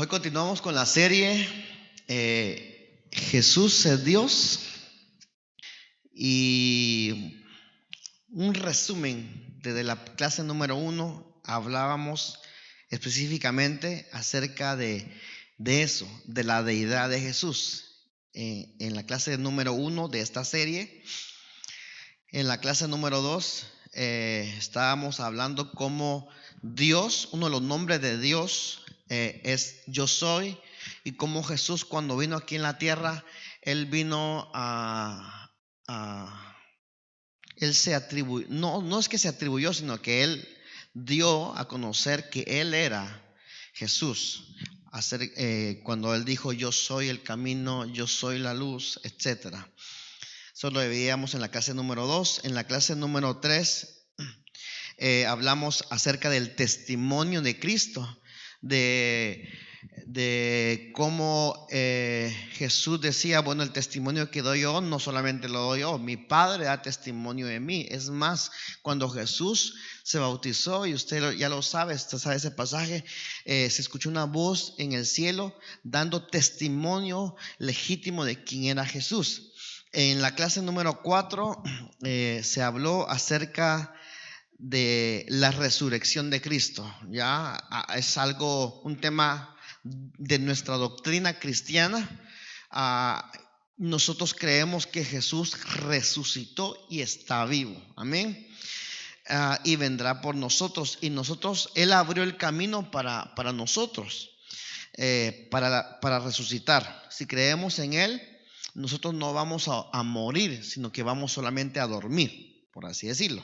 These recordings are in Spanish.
Hoy continuamos con la serie Jesús es Dios, y un resumen desde la clase número 1 hablábamos específicamente acerca de eso, de la deidad de Jesús. En la clase número 1 de esta serie, en la clase número 2 estábamos hablando cómo Dios, uno de los nombres de Dios es Yo Soy, y cómo Jesús, cuando vino aquí en la tierra, Él vino Él se atribuyó, no es que se atribuyó, sino que Él dio a conocer que Él era Jesús. Cuando Él dijo: yo soy el camino, yo soy la luz, etcétera. Eso lo veíamos en la clase número 2. En la clase número 3 hablamos acerca del testimonio de Cristo, de cómo Jesús decía: bueno, el testimonio que doy yo no solamente lo doy yo, mi Padre da testimonio de mí. Es más, cuando Jesús se bautizó, y usted ya lo sabe, usted sabe ese pasaje, se escuchó una voz en el cielo dando testimonio legítimo de quién era Jesús. En la clase número 4 se habló acerca de la resurrección de Cristo. Ya es un tema de nuestra doctrina cristiana. Nosotros creemos que Jesús resucitó y está vivo, amén, y vendrá por nosotros, y Él abrió el camino para nosotros, para resucitar. Si creemos en Él, nosotros no vamos a morir, sino que vamos solamente a dormir, por así decirlo.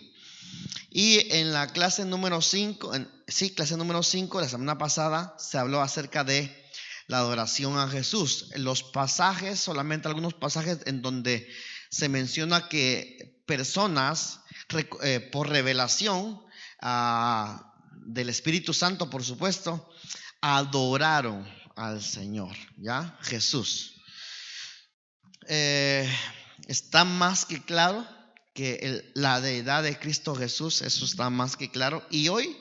Y en la clase número 5, la semana pasada, se habló acerca de la adoración a Jesús. Los pasajes, solamente algunos pasajes en donde se menciona que personas, por revelación del Espíritu Santo, por supuesto, adoraron al Señor, ¿ya? Jesús. Está más que claro que la deidad de Cristo Jesús, eso está más que claro. Y hoy,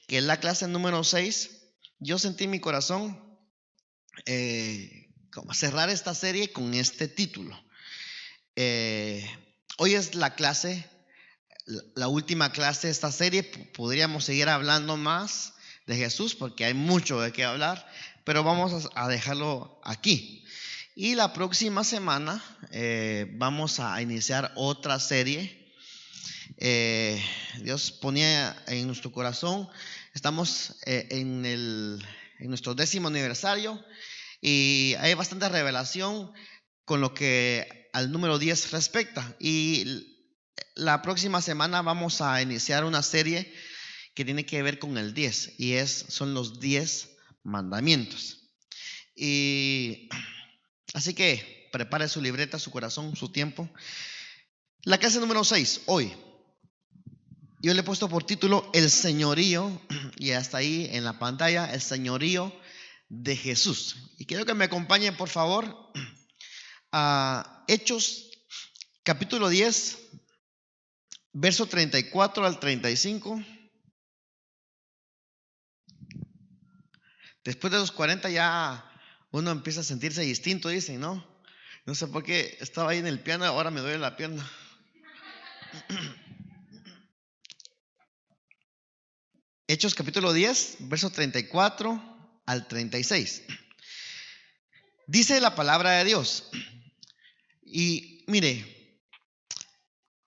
que es la clase número 6, yo sentí en mi corazón como cerrar esta serie con este título. Hoy es la última clase de esta serie. Podríamos seguir hablando más de Jesús porque hay mucho de qué hablar, pero vamos a dejarlo aquí. Y la próxima semana vamos a iniciar otra serie. Dios ponía en nuestro corazón. Estamos en nuestro 10º aniversario, y hay bastante revelación con lo que al número 10 respecta. Y la próxima semana vamos a iniciar una serie que tiene que ver con el 10, y son los 10 mandamientos. Y así que prepare su libreta, su corazón, su tiempo. La clase número 6, hoy, yo le he puesto por título El señorío, y hasta ahí en la pantalla, el señorío de Jesús. Y quiero que me acompañen, por favor, a Hechos capítulo 10, verso 34 al 35. Después de los 40 ya uno empieza a sentirse distinto, dicen, ¿no? No sé por qué estaba ahí en el piano, ahora me duele la pierna. Hechos capítulo 10, verso 34 al 36. Dice la palabra de Dios. Y mire,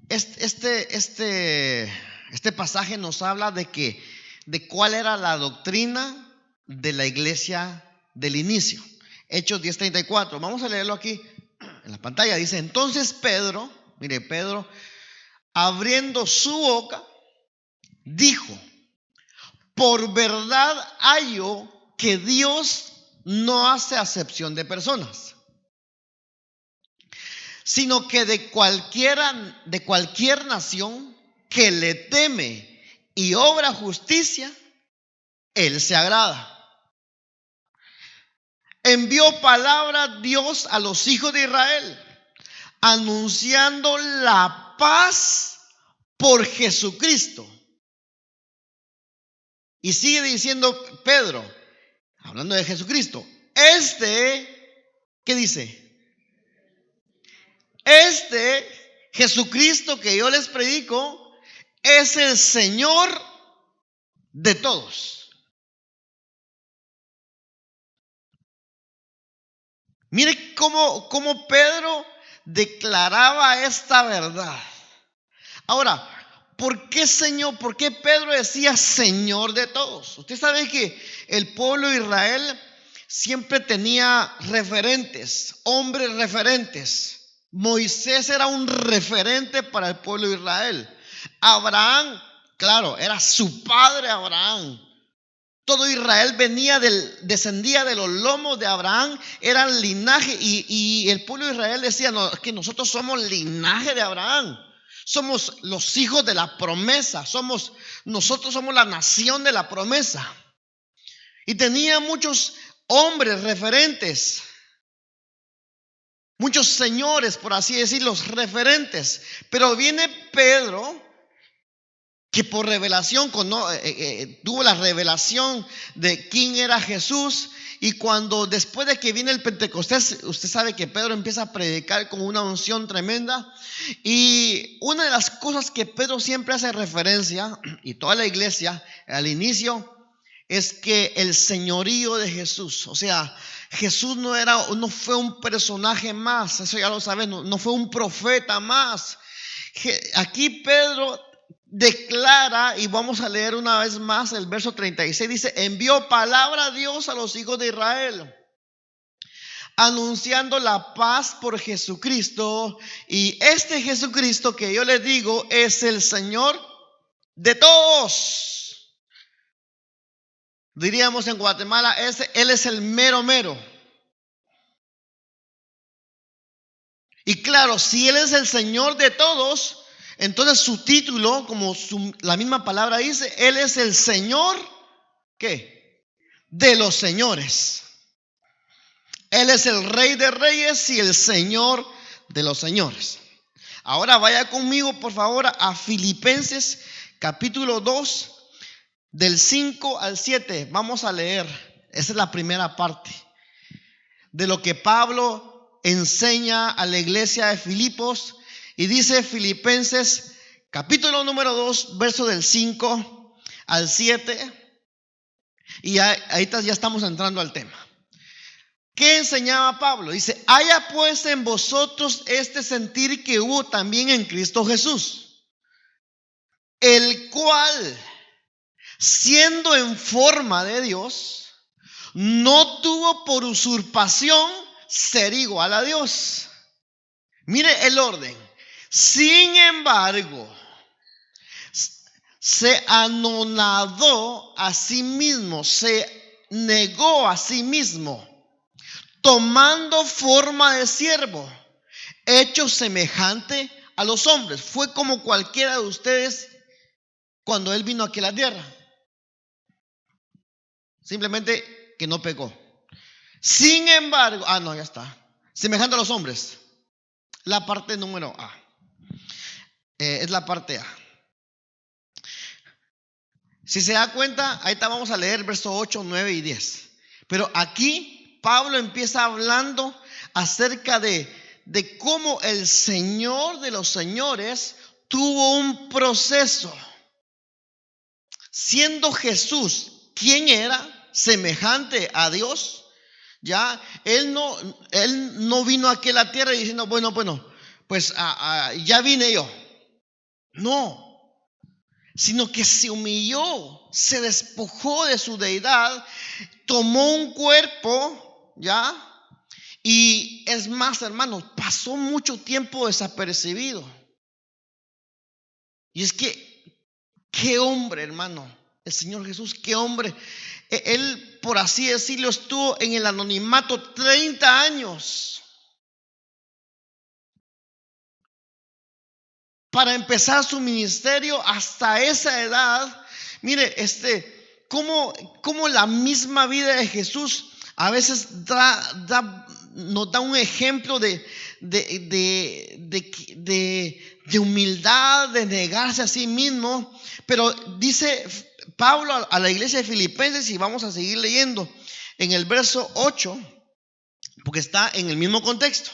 este pasaje nos habla de cuál era la doctrina de la iglesia del inicio. Hechos 10:34. Vamos a leerlo aquí en la pantalla. Dice: entonces Pedro, abriendo su boca, dijo: por verdad hallo que Dios no hace acepción de personas, sino que de cualquier nación que le teme y obra justicia, Él se agrada. Envió palabra Dios a los hijos de Israel, anunciando la paz por Jesucristo. Y sigue diciendo Pedro, hablando de Jesucristo, ¿qué dice? Jesucristo que yo les predico es el Señor de todos. Mire cómo Pedro declaraba esta verdad. Ahora, ¿por qué Señor? ¿Por qué Pedro decía Señor de todos? Usted sabe que el pueblo de Israel siempre tenía referentes, hombres referentes. Moisés era un referente para el pueblo de Israel. Abraham, claro, era su padre Abraham. Todo Israel descendía de los lomos de Abraham, eran linaje, y el pueblo de Israel decía, no, es que nosotros somos linaje de Abraham. Somos los hijos de la promesa. Nosotros somos la nación de la promesa. Y tenía muchos hombres referentes, muchos señores, por así decirlo, referentes. Pero viene Pedro, que por revelación tuvo la revelación de quién era Jesús. Y después de que viene el Pentecostés, usted sabe que Pedro empieza a predicar con una unción tremenda. Y una de las cosas que Pedro siempre hace referencia, y toda la iglesia al inicio, es que el señorío de Jesús, o sea, Jesús no fue un personaje más, eso ya lo saben, no fue un profeta más. Aquí Pedro declara, y vamos a leer una vez más el verso 36, dice: envió palabra a Dios a los hijos de Israel, anunciando la paz por Jesucristo. Y este Jesucristo que yo les digo es el Señor de todos. Diríamos en Guatemala, Él es el mero mero. Y claro, si Él es el Señor de todos, entonces su título, como la misma palabra dice, Él es el Señor, ¿qué? De los señores. Él es el Rey de reyes y el Señor de los señores. Ahora vaya conmigo, por favor, a Filipenses capítulo 2, del 5 al 7. Vamos a leer. Esa es la primera parte de lo que Pablo enseña a la iglesia de Filipos. Y dice Filipenses capítulo número 2, verso del 5 al 7. Y ahí ya estamos entrando al tema. ¿Qué enseñaba Pablo? Dice: haya pues en vosotros este sentir que hubo también en Cristo Jesús, el cual, siendo en forma de Dios, no tuvo por usurpación ser igual a Dios. Mire el orden. Sin embargo, se anonadó a sí mismo, se negó a sí mismo, tomando forma de siervo, hecho semejante a los hombres. Fue como cualquiera de ustedes cuando Él vino aquí a la tierra. Simplemente que no pecó. Sin embargo, ya está. Semejante a los hombres. La parte número A. Es la parte A. Si se da cuenta, ahí está, vamos a leer versos 8, 9 y 10. Pero aquí Pablo empieza hablando acerca de cómo el Señor de los señores tuvo un proceso. Siendo Jesús, ¿quién era? Semejante a Dios. Ya, Él no vino aquí a la tierra diciendo, bueno, pues ya vine yo. No, sino que se humilló, se despojó de su deidad, tomó un cuerpo, ¿ya? Y es más, hermanos, pasó mucho tiempo desapercibido. Y es que, qué hombre, hermano, el Señor Jesús, qué hombre. Él, por así decirlo, estuvo en el anonimato 30 años. Para empezar su ministerio hasta esa edad. Mire, como la misma vida de Jesús a veces nos da un ejemplo de humildad, de negarse a sí mismo. Pero dice Pablo a la iglesia de Filipenses, y vamos a seguir leyendo, en el verso 8, porque está en el mismo contexto.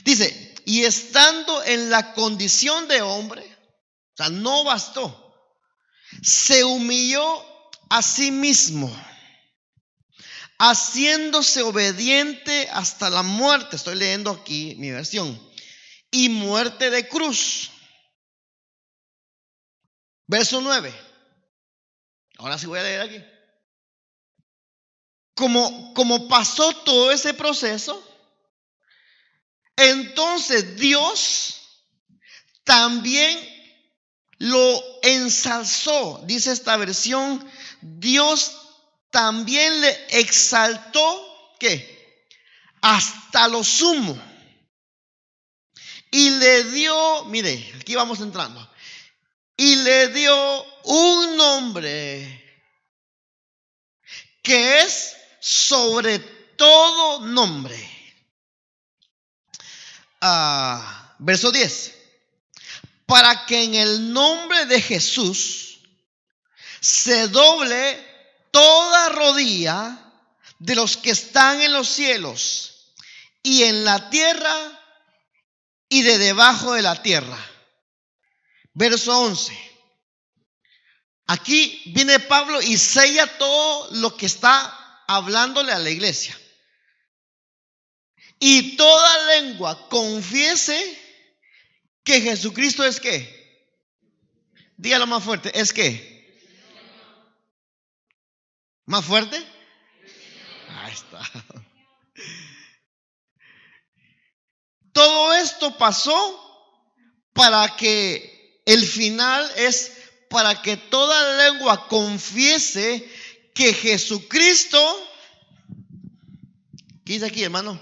Dice, y estando en la condición de hombre, o sea, no bastó, se humilló a sí mismo, haciéndose obediente hasta la muerte. Estoy leyendo aquí mi versión. Y muerte de cruz. Verso 9. Ahora sí voy a leer aquí. Como pasó todo ese proceso, entonces Dios también lo ensalzó. Dice esta versión, Dios también le exaltó, ¿qué? Hasta lo sumo. Y le dio, mire, aquí vamos entrando. Y le dio un nombre que es sobre todo nombre. Verso 10. Para que en el nombre de Jesús se doble toda rodilla de los que están en los cielos y en la tierra y de debajo de la tierra. Verso 11. Aquí viene Pablo y sella todo lo que está hablándole a la iglesia. Y toda lengua confiese que Jesucristo es ¿qué? Dígalo más fuerte, ¿es qué? ¿Más fuerte? Ahí está. Todo esto pasó para que el final es para que toda lengua confiese que Jesucristo, ¿qué dice aquí, hermano?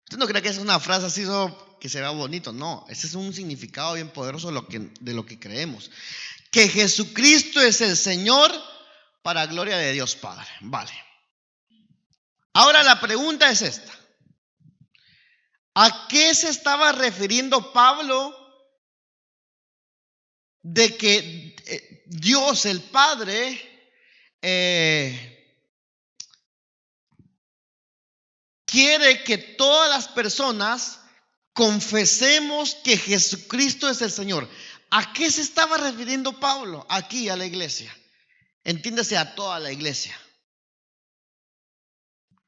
Usted no cree que es una frase así solo que se vea bonito, no, ese es un significado bien poderoso de lo que creemos. Que Jesucristo es el Señor para gloria de Dios Padre. Vale. Ahora la pregunta es esta. ¿A qué se estaba refiriendo Pablo de que Dios el Padre quiere que todas las personas confesemos que Jesucristo es el Señor? ¿A qué se estaba refiriendo Pablo aquí a la iglesia? Entiéndase, a toda la iglesia.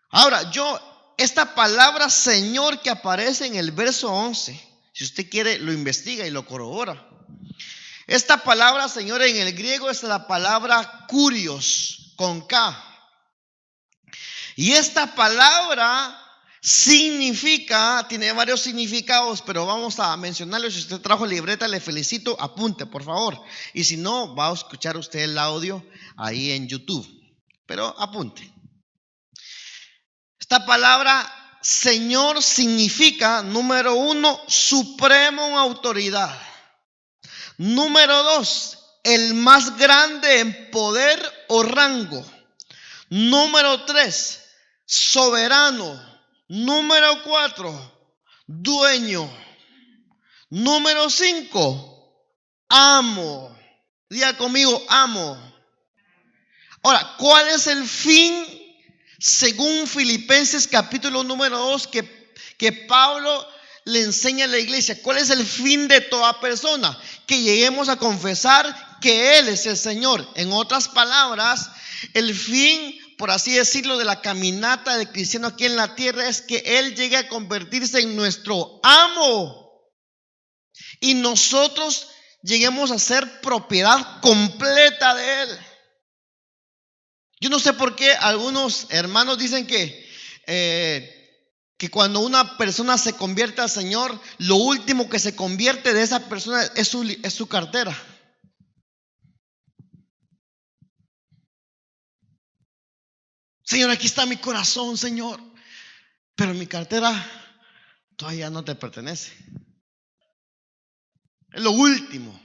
Ahora, esta palabra Señor que aparece en el verso 11, si usted quiere lo investiga y lo corrobora. Esta palabra Señor en el griego es la palabra kurios, con K. Y esta palabra significa, tiene varios significados, pero vamos a mencionarlo. Si usted trajo libreta, le felicito, apunte por favor. Y si no, va a escuchar usted el audio ahí en YouTube, pero apunte. Esta palabra Señor significa, número 1, supremo en autoridad. Número 2, el más grande en poder o rango. Número 3, soberano. Número 4, dueño. Número 5, amo. Diga conmigo, amo. Ahora, ¿cuál es el fin? Según Filipenses capítulo número 2 que Pablo le enseña a la iglesia, ¿cuál es el fin de toda persona? Que lleguemos a confesar que Él es el Señor. En otras palabras, el fin, por así decirlo, de la caminata del cristiano aquí en la tierra es que Él llegue a convertirse en nuestro amo y nosotros lleguemos a ser propiedad completa de Él. Yo no sé por qué algunos hermanos dicen que cuando una persona se convierte al Señor, lo último que se convierte de esa persona es su cartera. Señor, aquí está mi corazón, Señor, pero mi cartera todavía no te pertenece. Es lo último.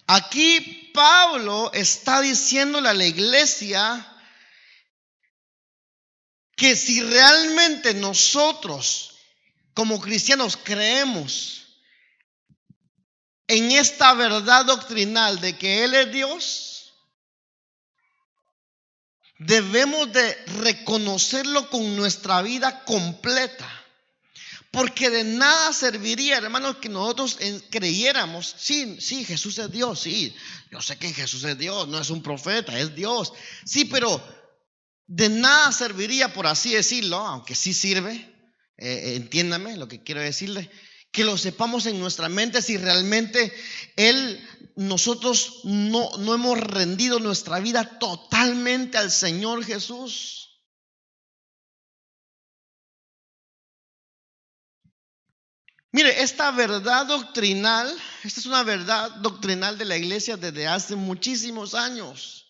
Aquí Pablo está diciéndole a la iglesia que si realmente nosotros como cristianos creemos en esta verdad doctrinal de que Él es Dios, debemos de reconocerlo con nuestra vida completa. Porque de nada serviría, hermanos, que nosotros creyéramos, sí, Jesús es Dios, sí, yo sé que Jesús es Dios, no es un profeta, es Dios. Sí, pero de nada serviría, por así decirlo, aunque sí sirve, entiéndame lo que quiero decirle, que lo sepamos en nuestra mente si realmente nosotros no hemos rendido nuestra vida totalmente al Señor Jesús. Mire, esta es una verdad doctrinal de la iglesia desde hace muchísimos años.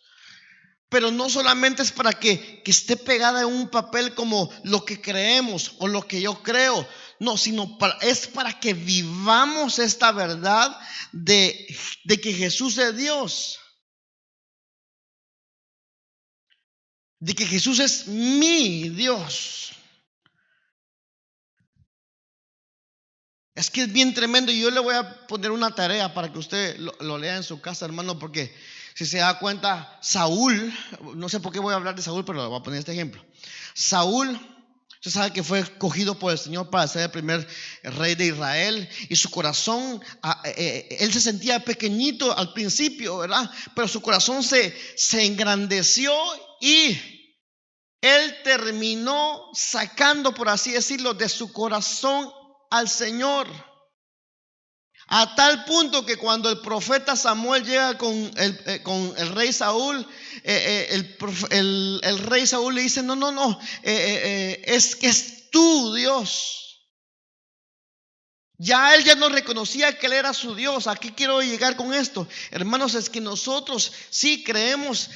Pero no solamente es para que esté pegada en un papel como lo que creemos o lo que yo creo. No, sino es para que vivamos esta verdad de que Jesús es Dios. De que Jesús es mi Dios. Es que es bien tremendo y yo le voy a poner una tarea para que usted lo lea en su casa, hermano, porque si se da cuenta, Saúl, no sé por qué voy a hablar de Saúl, pero le voy a poner este ejemplo. Saúl, usted sabe que fue escogido por el Señor para ser el primer rey de Israel y su corazón, él se sentía pequeñito al principio, ¿verdad? Pero su corazón se engrandeció y él terminó sacando, por así decirlo, de su corazón al Señor, a tal punto que cuando el profeta Samuel llega con el rey Saúl, el rey Saúl le dice: no, es que es tú, Dios. Ya él ya no reconocía que él era su Dios. ¿A qué quiero llegar con esto? Hermanos, es que nosotros si creemos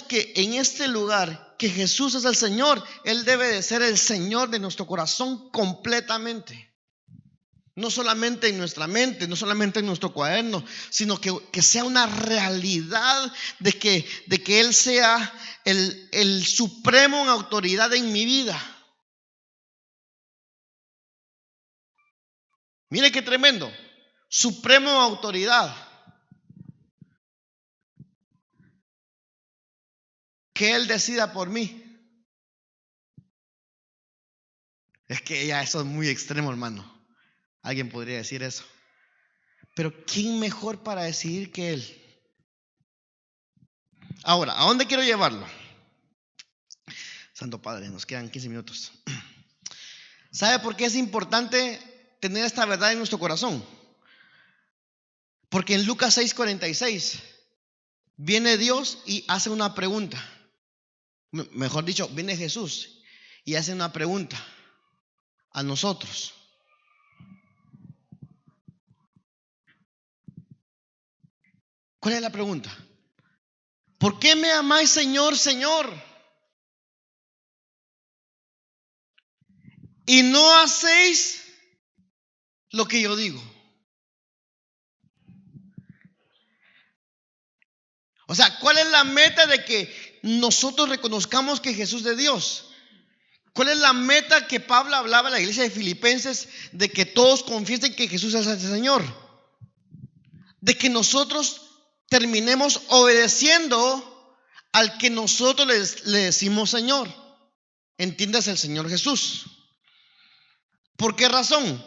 que en este lugar que Jesús es el Señor, Él debe de ser el Señor de nuestro corazón completamente. No solamente en nuestra mente, no solamente en nuestro cuaderno, sino que sea una realidad de que Él sea el supremo en autoridad en mi vida. Mire qué tremendo, supremo en autoridad. Que Él decida por mí. Es que ya eso es muy extremo, hermano. Alguien podría decir eso. Pero ¿quién mejor para decidir que Él? Ahora, ¿a dónde quiero llevarlo? Santo Padre, nos quedan 15 minutos. ¿Sabe por qué es importante tener esta verdad en nuestro corazón? Porque en Lucas 6:46 viene Dios y hace una pregunta. Mejor dicho, viene Jesús y hace una pregunta a nosotros. ¿Cuál es la pregunta? ¿Por qué me amáis, Señor, Señor? Y no hacéis lo que yo digo. O sea, ¿cuál es la meta de que nosotros reconozcamos que Jesús es Dios? ¿Cuál es la meta que Pablo hablaba en la iglesia de Filipenses de que todos confiesen que Jesús es el Señor? De que nosotros terminemos obedeciendo al que nosotros le decimos Señor. Entiendas, el Señor Jesús. ¿Por qué razón?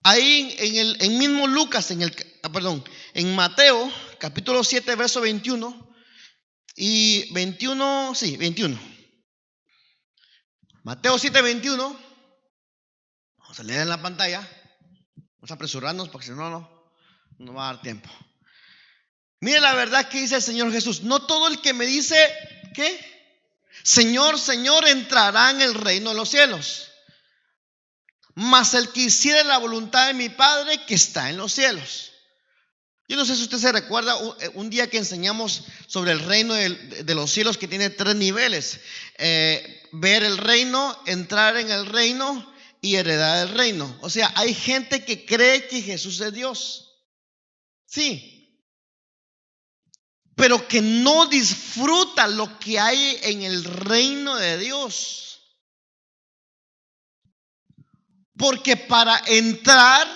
Ahí en mismo Lucas, en Mateo, capítulo 7, verso 21 y 21, sí, 21. Mateo 7, 21. Vamos a leer en la pantalla. Vamos a apresurarnos porque si no va a dar tiempo. Mire la verdad que dice el Señor Jesús: no todo el que me dice, ¿qué? Señor, Señor, entrará en el reino de los cielos, mas el que hiciere la voluntad de mi Padre que está en los cielos. Yo no sé si usted se recuerda un día que enseñamos sobre el reino de los cielos, que tiene 3 niveles. Ver el reino, entrar en el reino y heredar el reino. O sea, hay gente que cree que Jesús es Dios. Sí. Pero que no disfruta lo que hay en el reino de Dios. Porque para entrar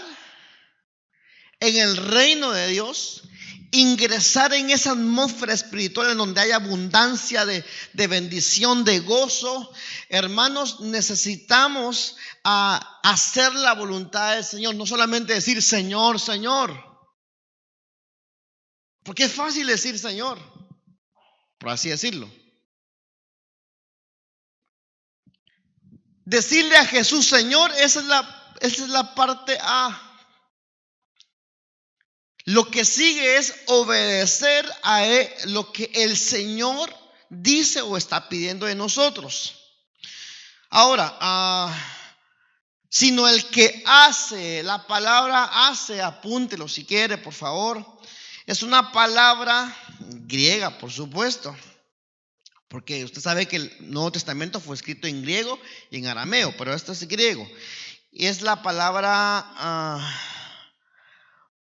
en el reino de Dios, ingresar en esa atmósfera espiritual en donde hay abundancia de bendición, de gozo, hermanos, necesitamos hacer la voluntad del Señor, no solamente decir Señor, Señor, porque es fácil decir Señor, por así decirlo. Decirle a Jesús Señor, esa es la parte A. Lo que sigue es obedecer a lo que el Señor dice o está pidiendo de nosotros. Ahora, sino el que hace, la palabra hace, apúntelo si quiere, por favor. Es una palabra griega, por supuesto, porque usted sabe que el Nuevo Testamento fue escrito en griego y en arameo, pero esto es griego. Y es la palabra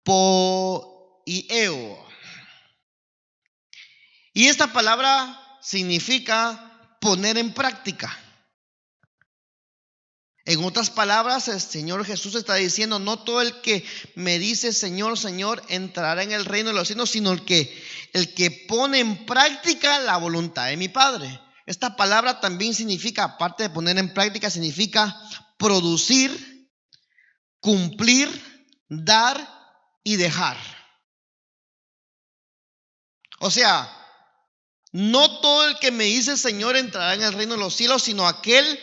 poieo. Y esta palabra significa poner en práctica. En otras palabras, el Señor Jesús está diciendo, no todo el que me dice Señor, Señor, entrará en el reino de los cielos, sino el que pone en práctica la voluntad de mi Padre. Esta palabra también significa, aparte de poner en práctica, significa producir, cumplir, dar y dejar. O sea, no todo el que me dice Señor entrará en el reino de los cielos, sino aquel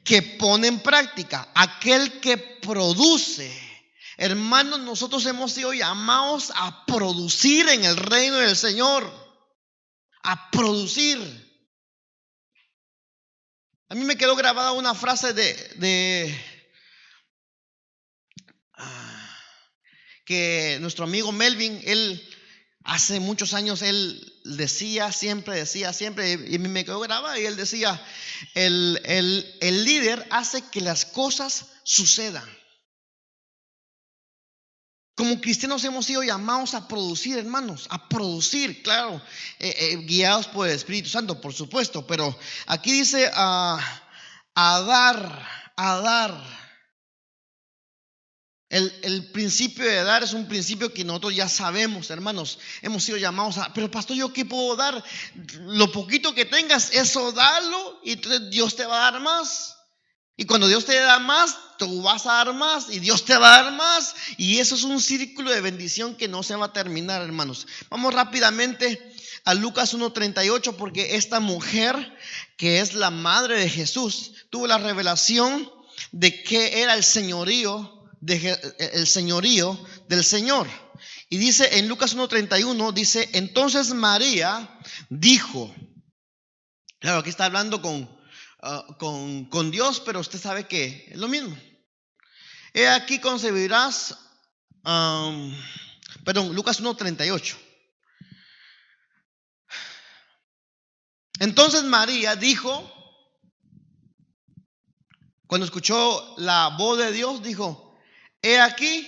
que pone en práctica, aquel que produce. Hermanos, nosotros hemos sido llamados a producir en el reino del Señor, a producir. A mí me quedó grabada una frase que nuestro amigo Melvin, él hace muchos años, él siempre decía, y a mí me quedó grabada, y él decía, el líder hace que las cosas sucedan. Como cristianos hemos sido llamados a producir, hermanos, a producir, claro, guiados por el Espíritu Santo, por supuesto, pero aquí dice a dar. El principio de dar es un principio que nosotros ya sabemos, hermanos. Hemos sido llamados pero pastor, ¿yo qué puedo dar? Lo poquito que tengas, eso dalo y Dios te va a dar más. Y cuando Dios te da más, tú vas a dar más y Dios te va a dar más. Y eso es un círculo de bendición que no se va a terminar, hermanos. Vamos rápidamente a Lucas 1:38, porque esta mujer, que es la madre de Jesús, tuvo la revelación de qué era el señorío del Señor. Y dice en Lucas 1:31, dice, entonces María dijo, claro, aquí está hablando con Dios, pero usted sabe que es lo mismo. He aquí concebirás, Lucas 1:38. Entonces María dijo, cuando escuchó la voz de Dios, dijo, he aquí,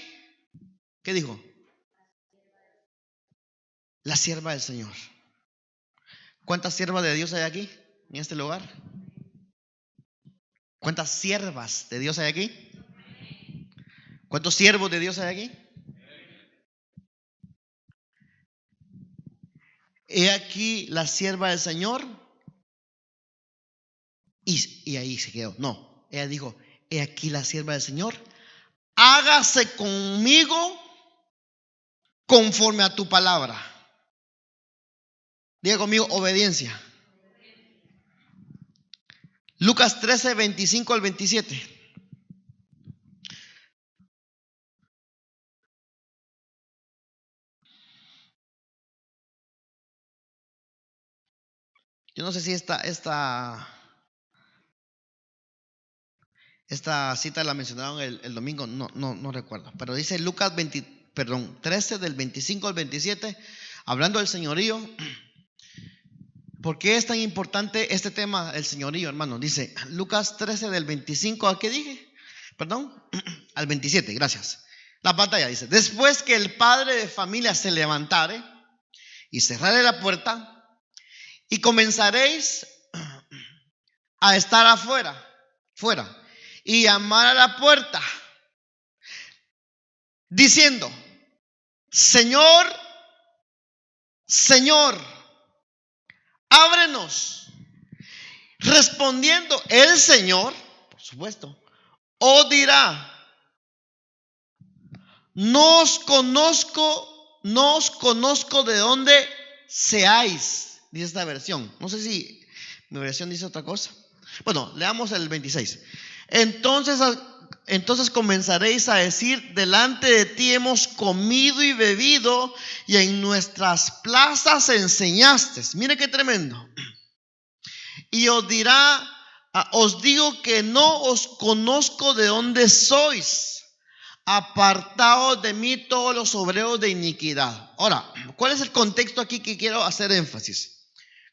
¿qué dijo? La sierva del Señor. ¿Cuántas siervas de Dios hay aquí en este lugar? ¿Cuántas siervas de Dios hay aquí? ¿Cuántos siervos de Dios hay aquí? He aquí la sierva del Señor. Y ahí se quedó. No, ella dijo, he aquí la sierva del Señor. Hágase conmigo conforme a tu palabra. Diga conmigo, obediencia. Lucas 13:25 al 27. Yo no sé si esta cita la mencionaron el domingo, no recuerdo. Pero dice Lucas 13 del 25 al 27, hablando del señorío. ¿Por qué es tan importante este tema, el señorío, hermano? Dice Lucas 13 del 25, ¿a qué dije? Perdón, al 27, gracias. La pantalla dice, después que el padre de familia se levantare y cerrare la puerta, y comenzaréis a estar fuera, y llamar a la puerta, diciendo, Señor, Señor, ábrenos. Respondiendo el Señor, por supuesto, o dirá, no os conozco de dónde seáis, dice esta versión. No sé si mi versión dice otra cosa. Bueno, leamos el 26. Entonces comenzaréis a decir, delante de ti hemos comido y bebido, y en nuestras plazas enseñaste. Mire qué tremendo. Y os dirá, os digo que no os conozco de dónde sois. Apartaos de mí todos los obreros de iniquidad. Ahora, ¿cuál es el contexto aquí que quiero hacer énfasis?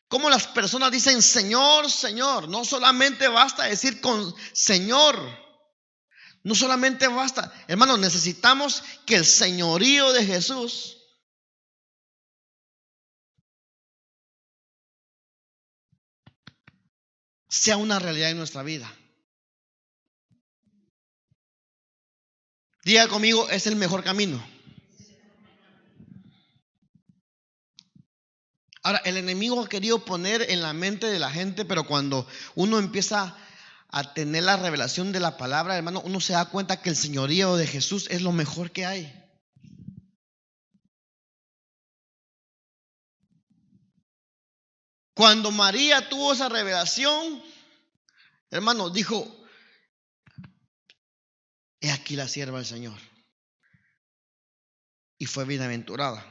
Cómo las personas dicen Señor, Señor. No solamente basta decir con Señor. No solamente basta. Hermanos, necesitamos que el señorío de Jesús sea una realidad en nuestra vida. Diga conmigo, es el mejor camino. Ahora, el enemigo ha querido poner en la mente de la gente, pero cuando uno empieza a tener la revelación de la palabra, hermano, uno se da cuenta que el señorío de Jesús es lo mejor que hay. Cuando María tuvo esa revelación, hermano, dijo, he aquí la sierva del Señor. Y fue bienaventurada.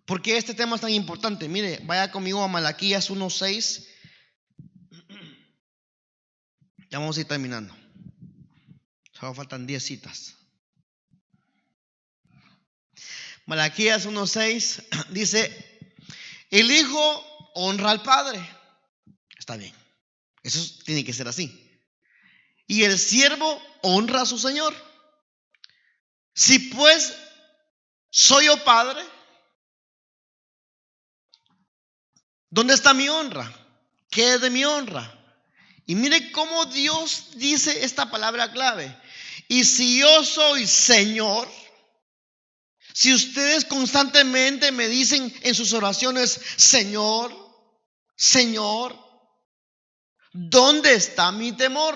¿Por qué este tema es tan importante? Mire, vaya conmigo a Malaquías 1:6. Ya vamos a ir terminando. Solo faltan 10 citas. Malaquías 1:6 dice, el hijo honra al padre. Está bien, eso tiene que ser así. Y el siervo honra a su señor. Si pues soy yo padre, ¿dónde está mi honra? ¿Qué es de mi honra? Y mire cómo Dios dice esta palabra clave. Y si yo soy Señor, si ustedes constantemente me dicen en sus oraciones, Señor, Señor, ¿dónde está mi temor?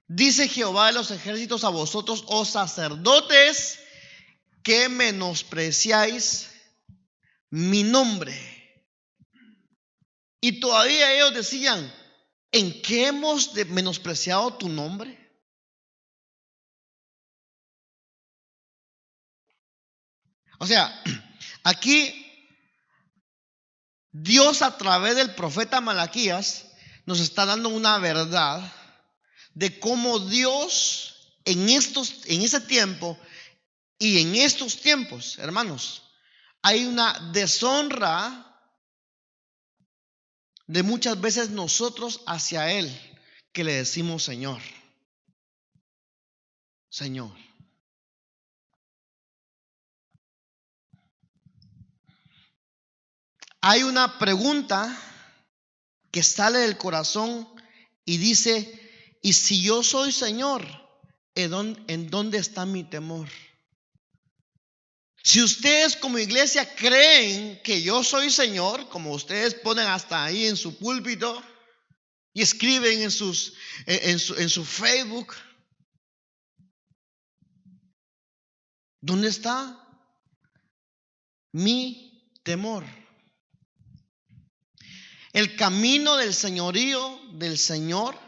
Dice Jehová de los ejércitos a vosotros, oh sacerdotes, que menospreciáis mi nombre. Y todavía ellos decían, ¿en qué hemos menospreciado tu nombre? O sea, aquí Dios a través del profeta Malaquías nos está dando una verdad de cómo Dios en ese tiempo y en estos tiempos, hermanos, hay una deshonra de muchas veces nosotros hacia Él, que le decimos Señor, Señor. Hay una pregunta que sale del corazón y dice, ¿y si yo soy Señor, en dónde está mi temor? Si ustedes como iglesia creen que yo soy Señor, como ustedes ponen hasta ahí en su púlpito y escriben en su Facebook, ¿dónde está mi temor? El camino del señorío del Señor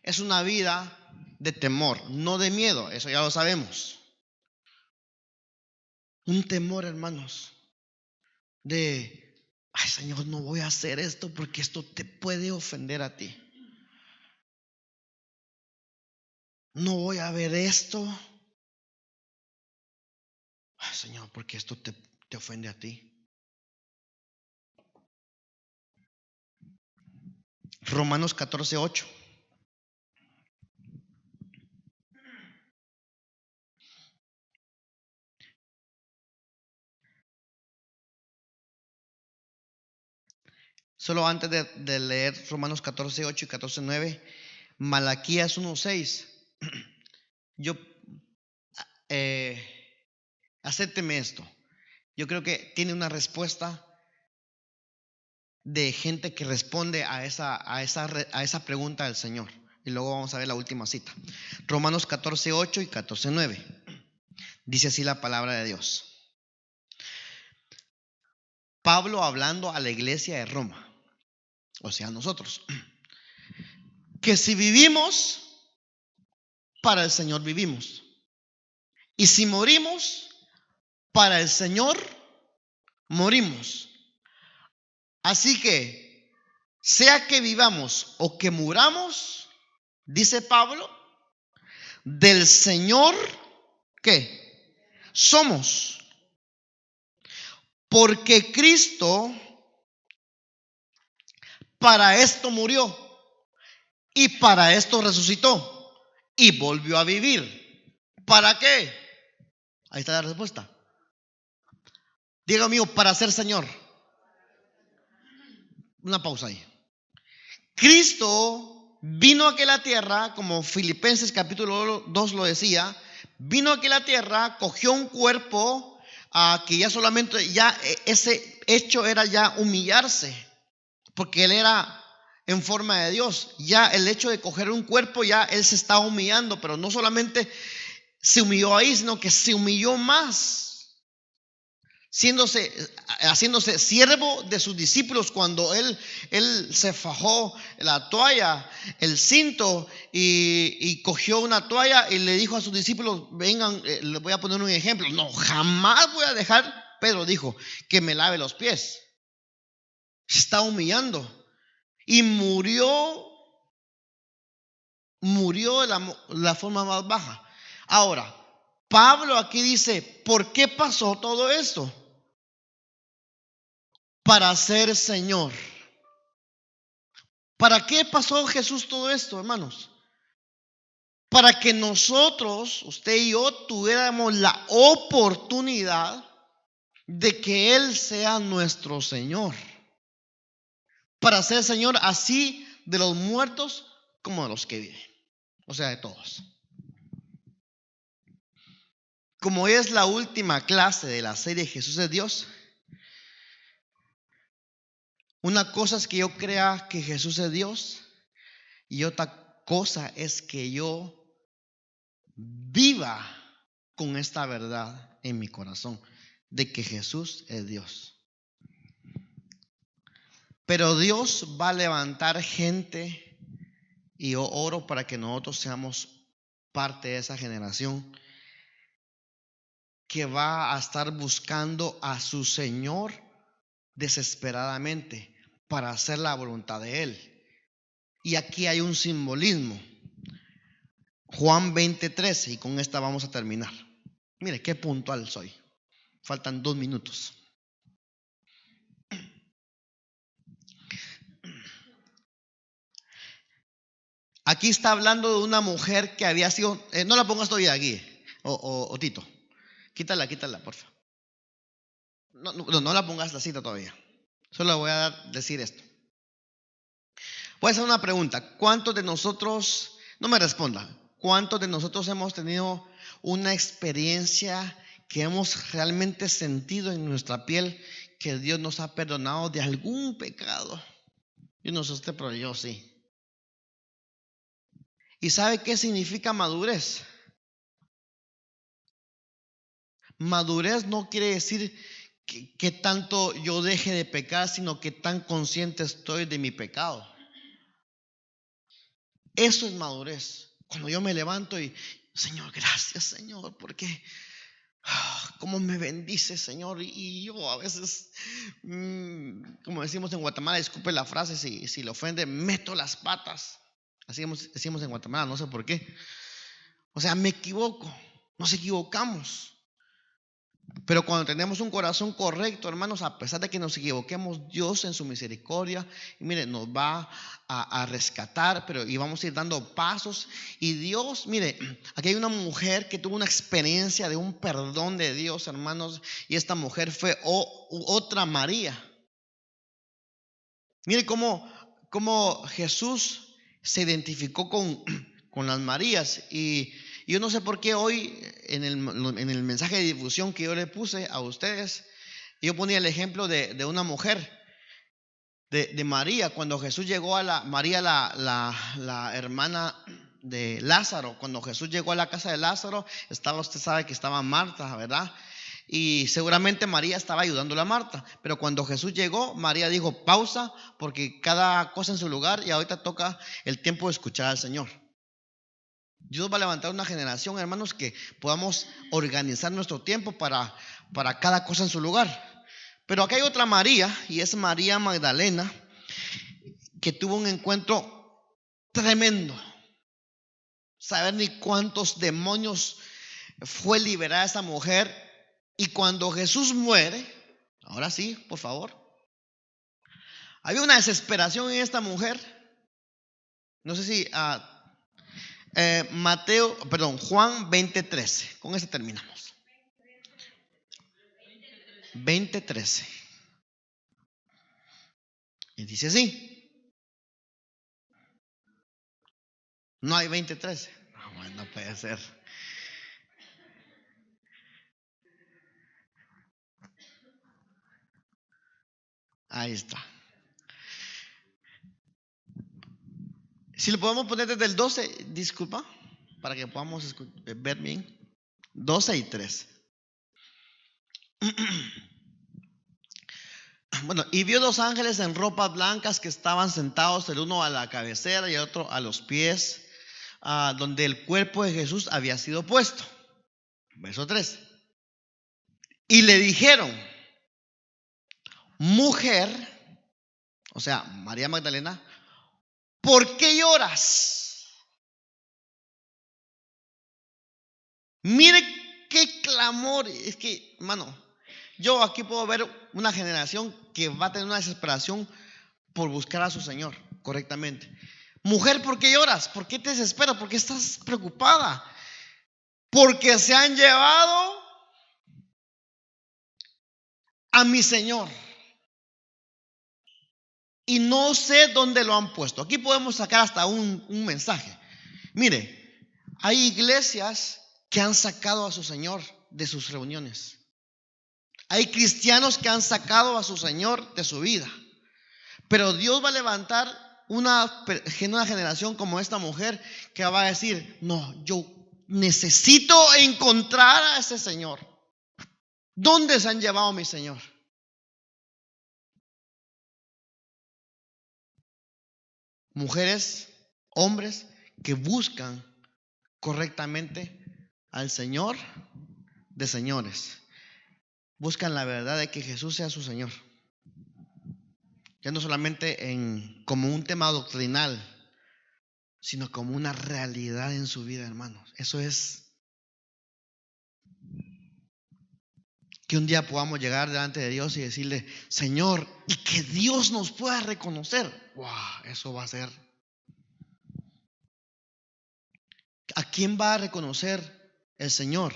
es una vida de temor, no de miedo, eso ya lo sabemos. Un temor, hermanos, de, ay Señor, no voy a hacer esto porque esto te puede ofender a ti. No voy a ver esto. Ay Señor, porque esto te ofende a ti. Romanos 14:8. Solo antes de leer Romanos 14:8 y 14:9, Malaquías 1:6. Yo acépteme esto. Yo creo que tiene una respuesta de gente que responde a esa pregunta del Señor. Y luego vamos a ver la última cita. Romanos 14:8 y 14:9. Dice así la palabra de Dios. Pablo hablando a la iglesia de Roma, o sea, nosotros, que si vivimos, para el Señor vivimos. Y si morimos, para el Señor morimos. Así que, sea que vivamos o que muramos, dice Pablo, del Señor, ¿qué? Somos. Porque Cristo para esto murió y para esto resucitó y volvió a vivir. ¿Para qué? Ahí está la respuesta. Diga mío, para ser Señor. Una pausa ahí. Cristo vino aquí a la tierra, como Filipenses capítulo 2 lo decía, vino aquí a la tierra, cogió un cuerpo que ya solamente, ya ese hecho era ya humillarse, porque él era en forma de Dios. Ya el hecho de coger un cuerpo, ya él se estaba humillando, pero no solamente se humilló ahí, sino que se humilló más, haciéndose siervo de sus discípulos. Cuando él se fajó la toalla, el cinto, y cogió una toalla y le dijo a sus discípulos: vengan, les voy a poner un ejemplo. No, jamás voy a dejar, Pedro dijo, que me lave los pies. Se está humillando y murió de la forma más baja. Ahora, Pablo aquí dice: ¿por qué pasó todo esto? Para ser Señor. ¿Para qué pasó Jesús todo esto, hermanos? Para que nosotros, usted y yo, tuviéramos la oportunidad de que Él sea nuestro Señor. Para ser Señor así de los muertos como de los que viven. O sea, de todos. Como es la última clase de la serie Jesús es Dios, una cosa es que yo crea que Jesús es Dios, y otra cosa es que yo viva con esta verdad en mi corazón de que Jesús es Dios. Pero Dios va a levantar gente, y yo oro para que nosotros seamos parte de esa generación que va a estar buscando a su Señor desesperadamente para hacer la voluntad de Él. Y aquí hay un simbolismo. Juan 20:13, y con esta vamos a terminar. Mire qué puntual soy. Faltan 2 minutos. Aquí está hablando de una mujer que había sido, no la pongas todavía aquí, o Tito, quítala, por favor. No la pongas la cita todavía. Solo voy a decir esto. Voy a hacer una pregunta. ¿Cuántos de nosotros, no me responda, cuántos de nosotros hemos tenido una experiencia que hemos realmente sentido en nuestra piel que Dios nos ha perdonado de algún pecado? Yo no sé usted, pero yo sí. ¿Y sabe qué significa madurez? Madurez no quiere decir que tanto yo deje de pecar, sino que tan consciente estoy de mi pecado. Eso es madurez. Cuando yo me levanto y: Señor, gracias, Señor, porque cómo me bendice, Señor. Y yo a veces, como decimos en Guatemala, disculpe la frase si le ofende, meto las patas. Así decimos en Guatemala, no sé por qué. O sea, me equivoco, nos equivocamos. Pero cuando tenemos un corazón correcto, hermanos, a pesar de que nos equivoquemos, Dios en su misericordia, mire, nos va a rescatar, y vamos a ir dando pasos. Y Dios, mire, aquí hay una mujer que tuvo una experiencia de un perdón de Dios, hermanos, y esta mujer fue otra María. Mire cómo Jesús se identificó con las Marías, y Y yo no sé por qué hoy en el mensaje de difusión que yo le puse a ustedes, yo ponía el ejemplo de una mujer, de María, cuando Jesús llegó María, la hermana de Lázaro, cuando Jesús llegó a la casa de Lázaro, usted sabe que estaba Marta, ¿verdad? Y seguramente María estaba ayudándole a Marta, pero cuando Jesús llegó, María dijo: pausa, porque cada cosa en su lugar, y ahorita toca el tiempo de escuchar al Señor. Dios va a levantar una generación, hermanos, que podamos organizar nuestro tiempo para cada cosa en su lugar. Pero acá hay otra María, y es María Magdalena, que tuvo un encuentro tremendo. Saber ni cuántos demonios fue liberada esa mujer. Y cuando Jesús muere, ahora sí, por favor, había una desesperación en esta mujer. No sé si Juan 20:13. Con ese terminamos. 20:13. Y dice así. No hay 20:13. No puede ser. Ahí está. Si lo podemos poner desde el 12, disculpa, para que podamos ver bien. 12 y 13. Bueno, y vio dos ángeles en ropas blancas que estaban sentados, el uno a la cabecera y el otro a los pies, donde el cuerpo de Jesús había sido puesto. Verso 3. Y le dijeron: mujer, o sea, María Magdalena, ¿por qué lloras? Mire qué clamor. Es que, hermano, yo aquí puedo ver una generación que va a tener una desesperación por buscar a su Señor correctamente. Mujer, ¿por qué lloras? ¿Por qué te desesperas? ¿Por qué estás preocupada? Porque se han llevado a mi Señor y no sé dónde lo han puesto. Aquí podemos sacar hasta un mensaje. Mire, hay iglesias que han sacado a su Señor de sus reuniones. Hay cristianos que han sacado a su Señor de su vida. Pero Dios va a levantar una generación como esta mujer que va a decir: no, yo necesito encontrar a ese Señor. ¿Dónde se han llevado a mi Señor? Mujeres, hombres que buscan correctamente al Señor de señores. Buscan la verdad de que Jesús sea su Señor. Ya no solamente como un tema doctrinal, sino como una realidad en su vida, hermanos. Eso es que un día podamos llegar delante de Dios y decirle: Señor, y que Dios nos pueda reconocer. ¡Wow! Eso va a ser. ¿A quién va a reconocer el Señor?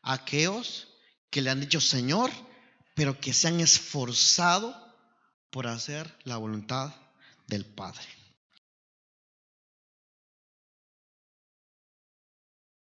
A aquellos que le han dicho Señor, pero que se han esforzado por hacer la voluntad del Padre.